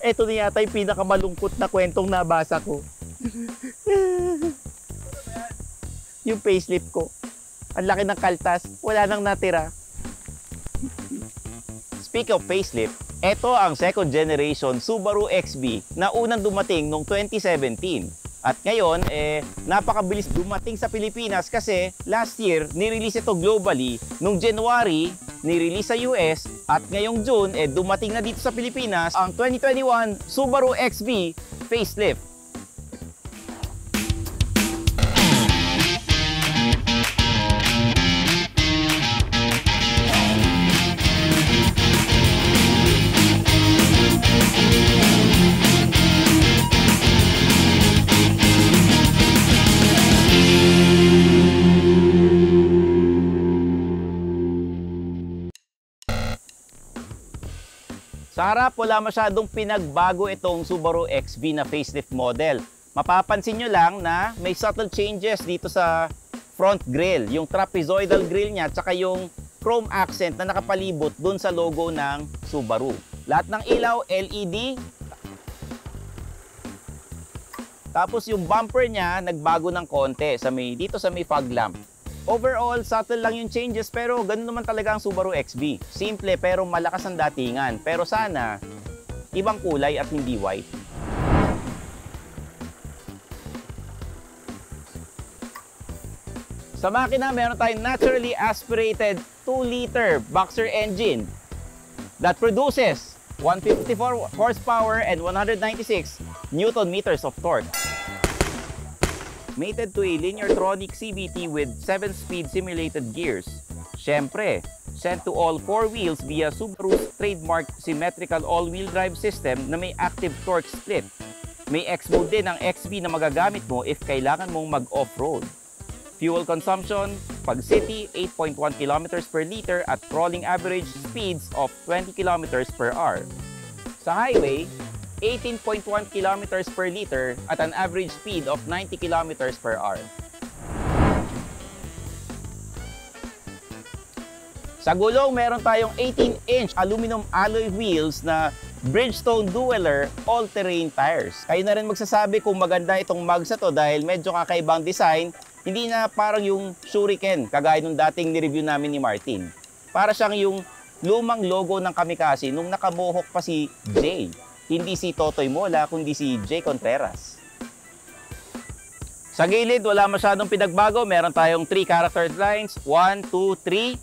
Ito na yata yung pinakamalungkot na kwentong nabasa ko. Yung facelift ko. Ang laki ng kaltas, wala nang natira. Speak of facelift, ito ang second generation Subaru XB na unang dumating noong 2017. At ngayon, napakabilis dumating sa Pilipinas kasi last year, nirelease ito globally. Noong January, nirelease sa US. At ngayong June, dumating na dito sa Pilipinas ang 2021 Subaru XB facelift. Sa harap, wala masyadong pinagbago itong Subaru XB na facelift model. Mapapansin nyo lang na may subtle changes dito sa front grille. Yung trapezoidal grille niya, tsaka yung chrome accent na nakapalibot dun sa logo ng Subaru. Lahat ng ilaw, LED. Tapos yung bumper niya, nagbago ng konti dito sa may fog lamp. Overall, subtle lang yung changes pero ganun naman talaga ang Subaru XB. Simple pero malakas ang datingan. Pero sana, ibang kulay at hindi white. Sa makina, meron tayong naturally aspirated 2-liter boxer engine that produces 154 horsepower and 196 Newton meters of torque. Mated to a Lineartronic CVT with 7-speed simulated gears. Siyempre, sent to all 4 wheels via Subaru's trademark symmetrical all-wheel drive system na may active torque split. May X-mode din ang XB na magagamit mo if kailangan mong mag-off-road. Fuel consumption, pag city, 8.1 km per liter at crawling average speeds of 20 km per hour. Sa highway, 18.1 km per liter at an average speed of 90 km per hour. Sa gulong, meron tayong 18-inch aluminum alloy wheels na Bridgestone Dueler all-terrain tires. Kayo na rin magsasabi kung maganda itong mags na to dahil medyo kakaibang design. Hindi na parang yung Shuriken, kagaya nung dating ni-review namin ni Martin. Para siyang yung lumang logo ng Kamikaze nung nakamohok pa si Jay. Hindi si Totoy Mola, kundi si Jay Contreras. Sa gilid, wala masyadong pinagbago. Meron tayong 3 character lines. 1, 2, 3.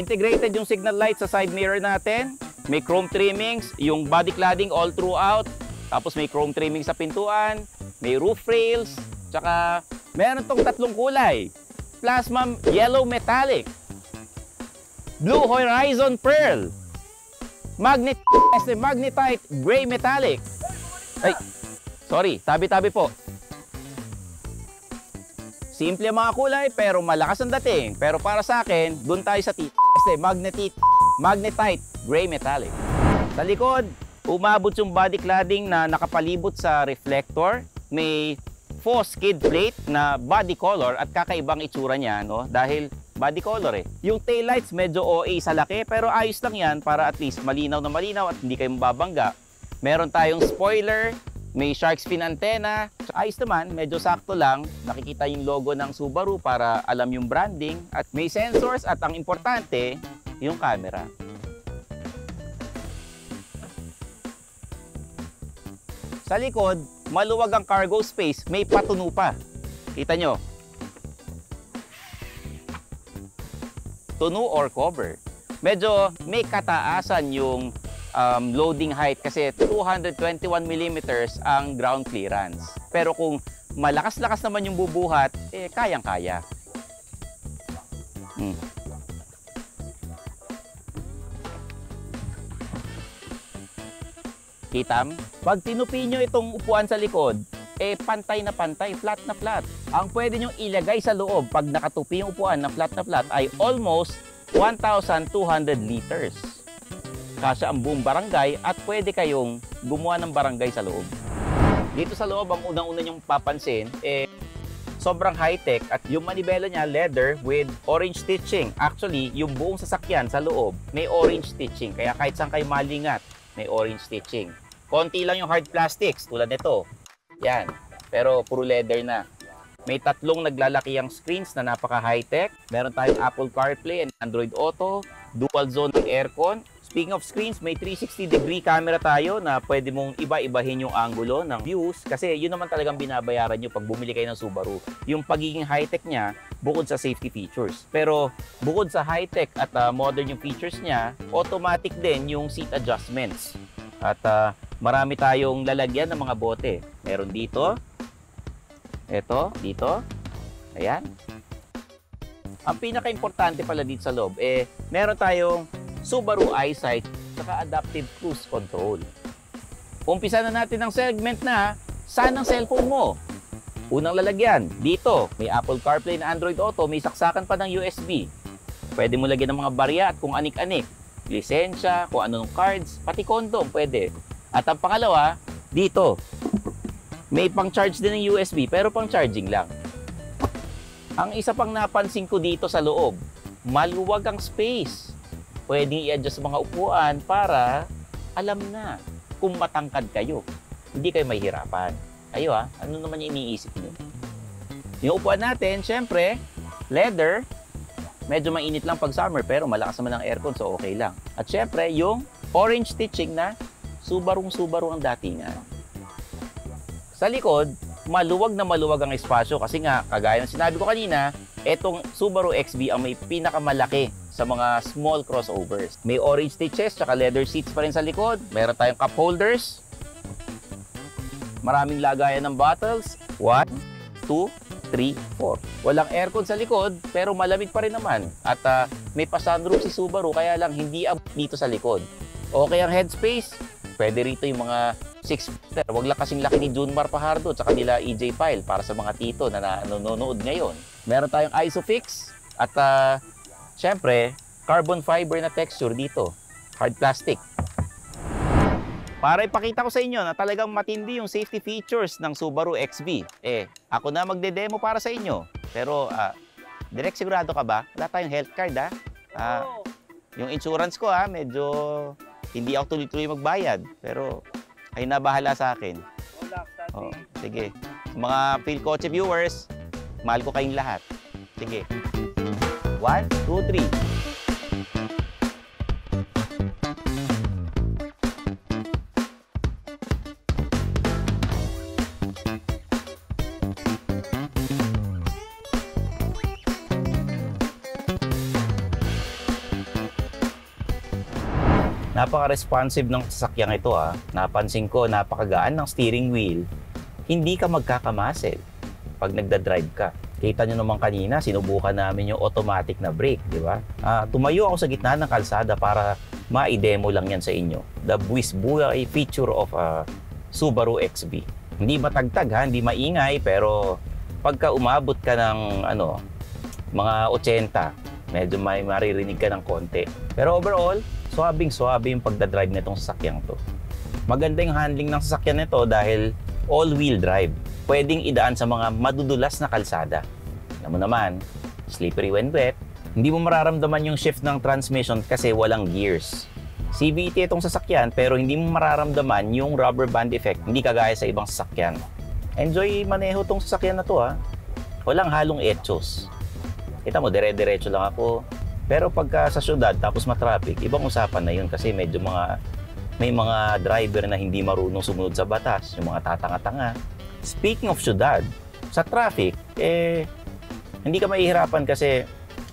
Integrated yung signal light sa side mirror natin. May chrome trimmings, yung body cladding all throughout. Tapos may chrome trimming sa pintuan. May roof rails. Tsaka meron tong 3 kulay. Plasma yellow metallic. Blue horizon pearl. Magnetite gray metallic. Ay, sorry, tabi-tabi po. Simple mga kulay pero malakas ang dating. Pero para sa akin, dun tayo sa magnetite gray metallic. Sa likod, umabot yung body cladding na nakapalibot sa reflector. May faux skid plate na body color at kakaibang itsura niya, no? Dahil body color eh. Yung taillights medyo OA sa laki pero ayos lang yan para at least malinaw na malinaw at hindi kayo mababangga. Meron tayong spoiler, may shark fin antenna. Ayos naman, medyo sakto lang. Nakikita yung logo ng Subaru para alam yung branding. At may sensors at ang importante, yung camera. Sa likod, maluwag ang cargo space, may patuno pa. Kita nyo? Tuno or cover. Medyo may kataasan yung loading height kasi 221 mm ang ground clearance. Pero kung malakas-lakas naman yung bubuhat, kayang-kaya. Kitam? Pag tinupi nyo itong upuan sa likod, pantay na pantay, flat na flat. Ang pwede nyo ilagay sa loob pag nakatupi yung upuan na flat ay almost 1,200 liters. Kasya ang buong barangay at pwede kayong gumawa ng barangay sa loob. Dito sa loob, ang unang-una nyong papansin, sobrang high-tech at yung manibela niya leather with orange stitching. Actually, yung buong sasakyan sa loob may orange stitching. Kaya kahit saan kayo malingat, may orange stitching. Konti lang yung hard plastics tulad nito. Yan. Pero puro leather na. May tatlong naglalakihang screens na napaka high-tech. Meron tayong Apple CarPlay and Android Auto, dual zone ng aircon. Speaking of screens, may 360-degree camera tayo na pwede mong iba-ibahin yung angulo ng views kasi yun naman talagang binabayaran nyo pag bumili kayo ng Subaru. Yung pagiging high-tech niya, bukod sa safety features. Pero bukod sa high-tech at modern yung features niya, automatic din yung seat adjustments. At marami tayong lalagyan ng mga bote. Meron dito, eto, dito, ayan. Ang pinaka-importante pala dito sa loob, meron tayong Subaru EyeSight saka Adaptive Cruise Control. Umpisa na natin ang segment na saan ang cellphone mo? Unang lalagyan, dito, may Apple CarPlay na Android Auto, may saksakan pa ng USB. Pwede mo lagyan ng mga barya at kung anik-anik. Lisensya, kung anong cards, pati kondom, pwede. At ang pangalawa, dito, may pang-charge din ng USB pero pang-charging lang. Ang isa pang napansin ko dito sa loob, maluwag ang space. Pwedeng i-adjust mga upuan para alam na kung matangkad kayo. Hindi kayo mahihirapan. Ayo ano naman yung iniisip nyo? Yung upuan natin, syempre, leather. Medyo mainit lang pag summer pero malakas naman ang aircon so okay lang. At syempre, yung orange stitching na Subaru ang datingan. Sa likod, maluwag na maluwag ang espasyo kasi nga, kagaya ng sinabi ko kanina, etong Subaru XV ang may pinakamalaki sa mga small crossovers. May orange stitches tsaka leather seats pa rin sa likod. Meron tayong cup holders. Maraming lagayan ng bottles. 1, 2, 3, 4. Walang aircon sa likod pero malamig pa rin naman. At may pa-sunroof si Subaru kaya lang hindi abot dito sa likod. Okay ang headspace. Pwede rito yung mga 6-footer. Huwag lang kasing laki ni Junmar Fajardo at kanila EJ Pyle para sa mga tito na nanonood ngayon. Meron tayong ISOFIX at syempre, carbon fiber na texture dito. Hard plastic. Para ipakita ko sa inyo na talagang matindi yung safety features ng Subaru XV. Ako na magde-demo para sa inyo. Pero, direct sigurado ka ba? Wala tayong health card, Yung insurance ko, medyo hindi ako tuloy-tuloy magbayad. Pero, ay nabahala sa akin. Sige. Mga Phil Kotse viewers, mahal ko kayong lahat. Sige. 1, 2, 3. Napaka-responsive ng sasakyang ito Napansin ko, napakagaan ng steering wheel. Hindi ka magkakamasil pag nagda-drive ka. Kita nyo naman kanina, sinubukan namin yung automatic na brake, di ba? Tumayo ako sa gitna ng kalsada para ma-demo lang yan sa inyo. The buwis-buhay feature of Subaru XV. Hindi matagtag hindi maingay, pero pagka umabot ka ng mga 80, medyo may maririnig ka ng konti. Pero overall, swabing-swabe yung pagdadrive nitong sasakyang to. Maganda yung handling ng sasakyan nito dahil all-wheel drive. Pwedeng idaan sa mga madudulas na kalsada. Alam mo naman, slippery when wet. Hindi mo mararamdaman yung shift ng transmission kasi walang gears. CVT itong sasakyan pero hindi mo mararamdaman yung rubber band effect, hindi kagaya sa ibang sasakyan. Enjoy maneho tong sasakyan na to Walang halong etchos. Kita mo, dire-diretso lang ako. Pero pagka sa syudad tapos matraffic, ibang usapan na yun kasi medyo may mga driver na hindi marunong sumunod sa batas, yung mga tatanga-tanga. Speaking of syudad, sa traffic, hindi ka mahihirapan kasi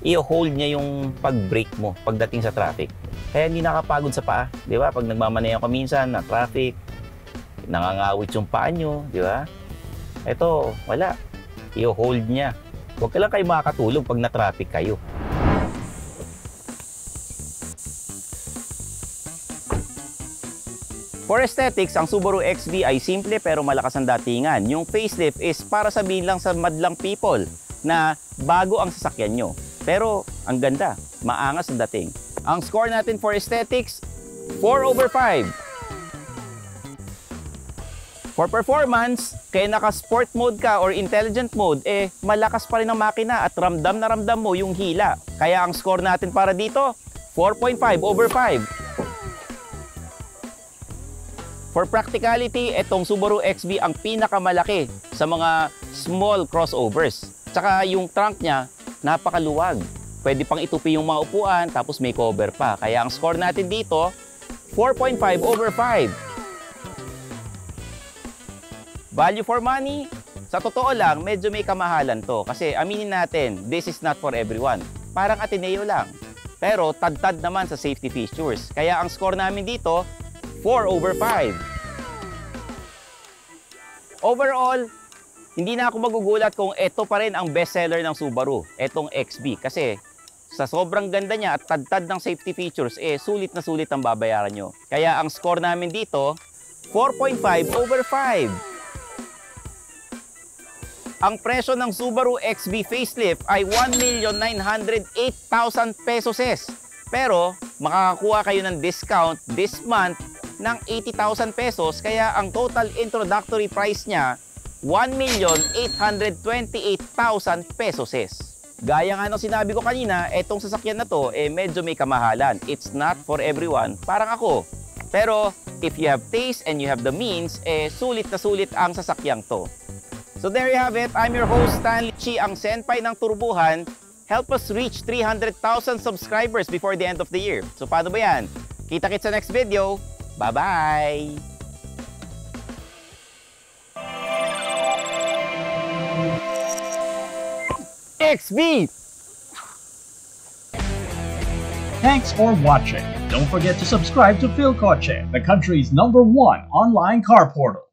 i-hold niya yung pag-brake mo pagdating sa traffic. Kaya hindi nakapagod sa paa, di ba? Pag nagmamaneho ka minsan na traffic, nangangawit yung paa nyo, di ba? Ito, wala. I-hold niya. Huwag ka lang kayo makakatulog pag na-traffic kayo. For aesthetics, ang Subaru XV ay simple pero malakas ang datingan. Yung facelift is para sabihin lang sa madlang people na bago ang sasakyan nyo. Pero ang ganda, maangas ang dating. Ang score natin for aesthetics, 4/5. For performance, kaya naka-sport mode ka or intelligent mode, malakas pa rin ang makina at ramdam na ramdam mo yung hila. Kaya ang score natin para dito, 4.5/5. For practicality, itong Subaru XB ang pinakamalaki sa mga small crossovers. Tsaka yung trunk niya, napakaluwag. Pwede pang itupi yung mga upuan, tapos may cover pa. Kaya ang score natin dito, 4.5/5. Value for money, sa totoo lang, medyo may kamahalan to. Kasi aminin natin, this is not for everyone. Parang Ateneo lang. Pero tad-tad naman sa safety features. Kaya ang score namin dito, 4/5. Overall, hindi na ako magugulat kung ito pa rin ang bestseller ng Subaru, itong XB. Kasi sa sobrang ganda niya at tad-tad ng safety features, sulit na sulit ang babayaran nyo. Kaya ang score namin dito, 4.5/5. Ang presyo ng Subaru XB facelift ay 1,908,000 pesos. Pero makakakuha kayo ng discount this month ng 80,000 pesos. Kaya ang total introductory price niya, 1,828,000 pesos. Gaya nga ng sinabi ko kanina, etong sasakyan na to, medyo may kamahalan. It's not for everyone, parang ako. Pero if you have taste and you have the means, sulit na sulit ang sasakyang to. So there you have it. I'm your host, Stanley Chi, ang senpai ng Turbuhan. Help us reach 300,000 subscribers before the end of the year. So paano ba yan? Kita-kits sa next video. Bye-bye! XB! Thanks for watching. Don't forget to subscribe to Philcoche, the country's #1 online car portal.